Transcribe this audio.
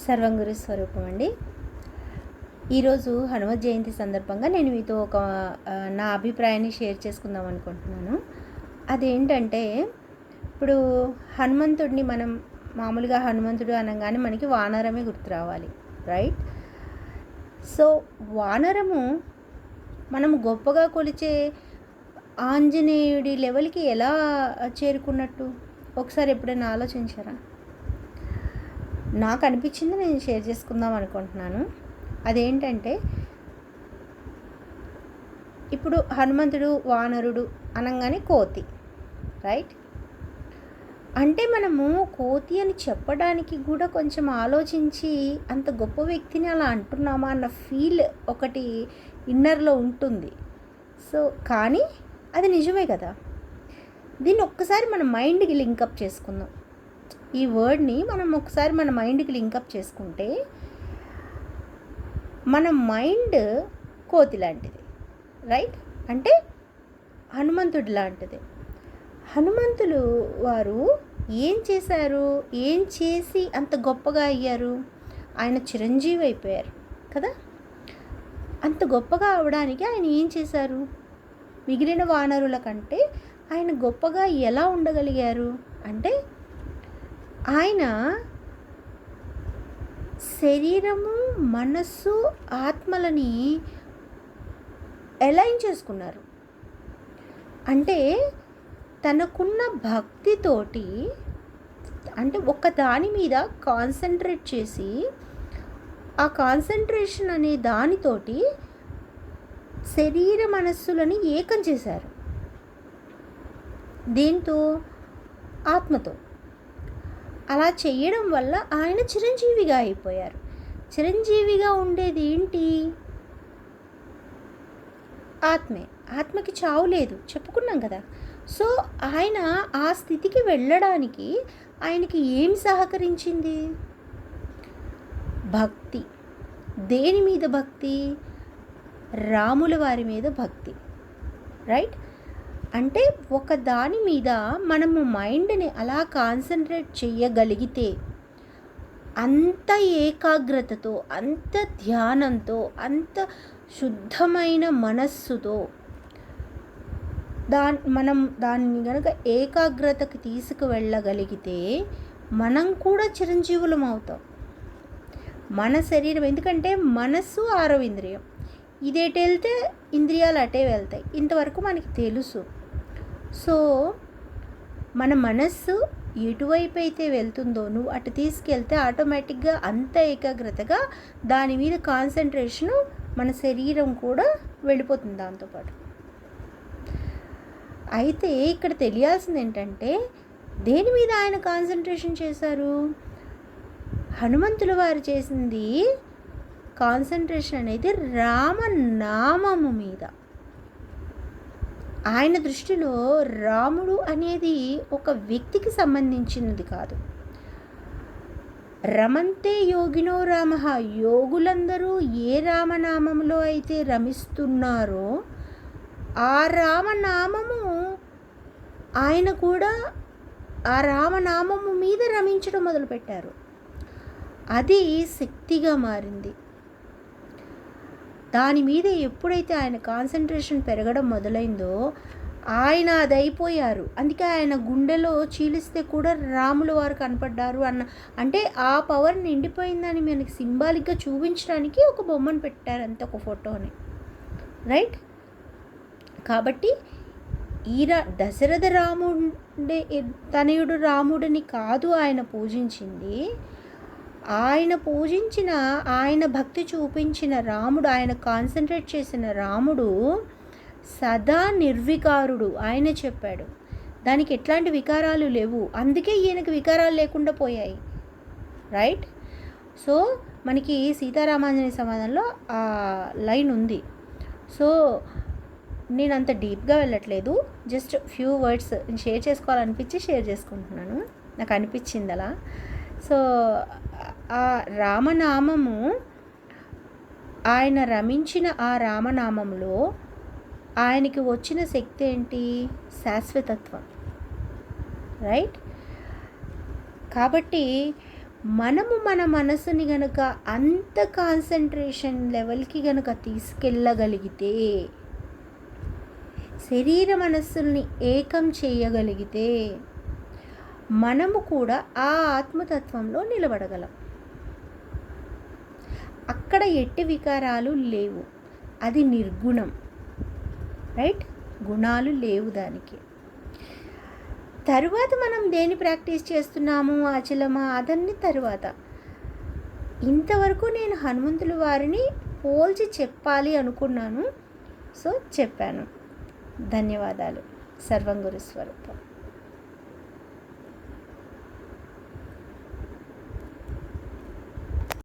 సర్వంగురు స్వరూపం అండి. ఈరోజు హనుమత్ జయంతి సందర్భంగా నేను మీతో నా అభిప్రాయాన్ని షేర్ చేసుకుందాం అనుకుంటున్నాను. అదేంటంటే, ఇప్పుడు హనుమంతుడిని మనం మామూలుగా హనుమంతుడు అనగానే మనకి వానరమే గుర్తు రావాలి, రైట్? సో వానరము మనము గొప్పగా కొలిచే ఆంజనేయుడి లెవెల్కి ఎలా చేరుకున్నట్టు ఒకసారి ఎప్పుడైనా ఆలోచించారా? నాకు అనిపించింది, నేను షేర్ చేసుకుందాం అనుకుంటున్నాను. అదేంటంటే, ఇప్పుడు హనుమంతుడు వానరుడు అనగానే కోతి, రైట్? అంటే మనము కోతి అని చెప్పడానికి కూడా కొంచెం ఆలోచించి అంత గొప్ప వ్యక్తిని అలా అంటున్నామా అన్న ఫీల్ ఒకటి ఇన్నర్లో ఉంటుంది. సో కానీ అది నిజమే కదా. దీన్ని ఒక్కసారి మన మైండ్కి లింకప్ చేసుకుందాం. ఈ వర్డ్ని మనం ఒకసారి మన మైండ్కి లింకప్ చేసుకుంటే, మన మైండ్ కోతి లాంటిది, రైట్? అంటే హనుమంతుడి లాంటిది. హనుమంతులు వారు ఏం చేశారు, ఏం చేసి అంత గొప్పగా అయ్యారు? ఆయన చిరంజీవి అయిపోయారు కదా. అంత గొప్పగా అవడానికి ఆయన ఏం చేశారు? మిగిలిన వానరుల కంటే ఆయన గొప్పగా ఎలా ఉండగలిగారు అంటే, ఆయన శరీరము, మనస్సు, ఆత్మలని అలైన్ చేసుకున్నారు. అంటే తనకున్న భక్తితోటి, అంటే ఒక దాని మీద కాన్సన్ట్రేట్ చేసి, ఆ కాన్సన్ట్రేషన్ అనే దానితోటి శరీర మనస్సులని ఏకం చేశారు. దీంతో ఆత్మతో అలా చేయడం వల్ల ఆయన చిరంజీవిగా అయిపోయారు. చిరంజీవిగా ఉండేది ఏంటి? ఆత్మే. ఆత్మకి చావు లేదు, చెప్పుకున్నాం కదా. సో ఆయన ఆ స్థితికి వెళ్ళడానికి ఆయనకి ఏం సహకరించింది? భక్తి. దేని మీద భక్తి? రాముల వారి మీద భక్తి, రైట్? అంటే ఒక దాని మీద మనము మైండ్ని అలా కాన్సన్ట్రేట్ చేయగలిగితే, అంత ఏకాగ్రతతో, అంత ధ్యానంతో, అంత శుద్ధమైన మనస్సుతో మనం దాన్ని కనుక ఏకాగ్రతకి తీసుకువెళ్ళగలిగితే మనం కూడా చిరంజీవులం అవుతాం. మన శరీరం, ఎందుకంటే మనస్సు ఆరో ఇంద్రియం, ఇదేటి వెళ్తే ఇంద్రియాలు అటే వెళ్తాయి, ఇంతవరకు మనకి తెలుసు. సో మన మనస్సు ఎటువైపు అయితే వెళ్తుందో నువ్వు అటు తీసుకెళ్తే ఆటోమేటిక్గా అంత ఏకాగ్రతగా దాని మీద కాన్సన్ట్రేషను మన శరీరం కూడా వెళ్ళిపోతుంది దాంతోపాటు. అయితే ఇక్కడ తెలియాల్సింది ఏంటంటే, దేని మీద ఆయన కాన్సన్ట్రేషన్ చేశారు? హనుమంతుల వారు చేసింది కాన్సన్ట్రేషన్ అనేది రామనామము మీద. ఆయన దృష్టిలో రాముడు అనేది ఒక వ్యక్తికి సంబంధించినది కాదు. రమంతే యోగినో రామః, యోగులందరూ ఏ రామనామంలో అయితే రమిస్తున్నారో ఆ రామనామము ఆయన కూడా ఆ రామనామము మీద రమించడం మొదలుపెట్టారు. అది శక్తిగా మారింది. దాని మీద ఎప్పుడైతే ఆయన కాన్సన్ట్రేషన్ పెరగడం మొదలైందో ఆయన అది అయిపోయారు. అందుకే ఆయన గుండెలో చీలిస్తే కూడా రాముల వారు కనపడ్డారు అంటే ఆ పవర్ నిండిపోయిందని మనకి సింబాలిక్గా చూపించడానికి ఒక బొమ్మను పెట్టారు, అంతే, ఒక ఫోటోని, రైట్? కాబట్టి దశరథ రాముడి తనయుడు రాముడిని కాదు ఆయన పూజించింది. ఆయన భక్తి చూపించిన రాముడు, ఆయన కాన్సన్ట్రేట్ చేసిన రాముడు సదా నిర్వికారుడు. ఆయన చెప్పాడు, దానికి ఎట్లాంటి వికారాలు లేవు, అందుకే ఈయనకి వికారాలు లేకుండా పోయాయి, రైట్? సో మనకి సీతారామాంజనేయ సంవాదంలో ఆ లైన్ ఉంది. సో నేను అంత డీప్గా వెళ్ళట్లేదు, జస్ట్ ఫ్యూ వర్డ్స్ షేర్ చేసుకోవాలనిపించి షేర్ చేసుకుంటున్నాను, నాకు అనిపించింది అలా. సో ఆ రామనామము, ఆయన రమించిన ఆ రామనామంలో ఆయనకి వచ్చిన శక్తి ఏంటి? శాశ్వతత్వం, రైట్? కాబట్టి మనము మన మనసుని గనుక అంత కాన్సన్ట్రేషన్ లెవెల్కి గనుక తీసుకెళ్ళగలిగితే, శరీర మనస్సుల్ని ఏకం చేయగలిగితే, మనము కూడా ఆ ఆత్మతత్వంలో నిలబడగలం. అక్కడ ఎట్టి వికారాలు లేవు, అది నిర్గుణం, రైట్? గుణాలు లేవు దానికి. తరువాత మనం దేని ప్రాక్టీస్ చేస్తున్నాము, అచలమా, అదన్నీ తరువాత. ఇంతవరకు నేను హనుమంతుల వారిని పోల్చి చెప్పాలి అనుకున్నాను, సో చెప్పాను. ధన్యవాదాలు. సర్వం గురు స్వరూపం.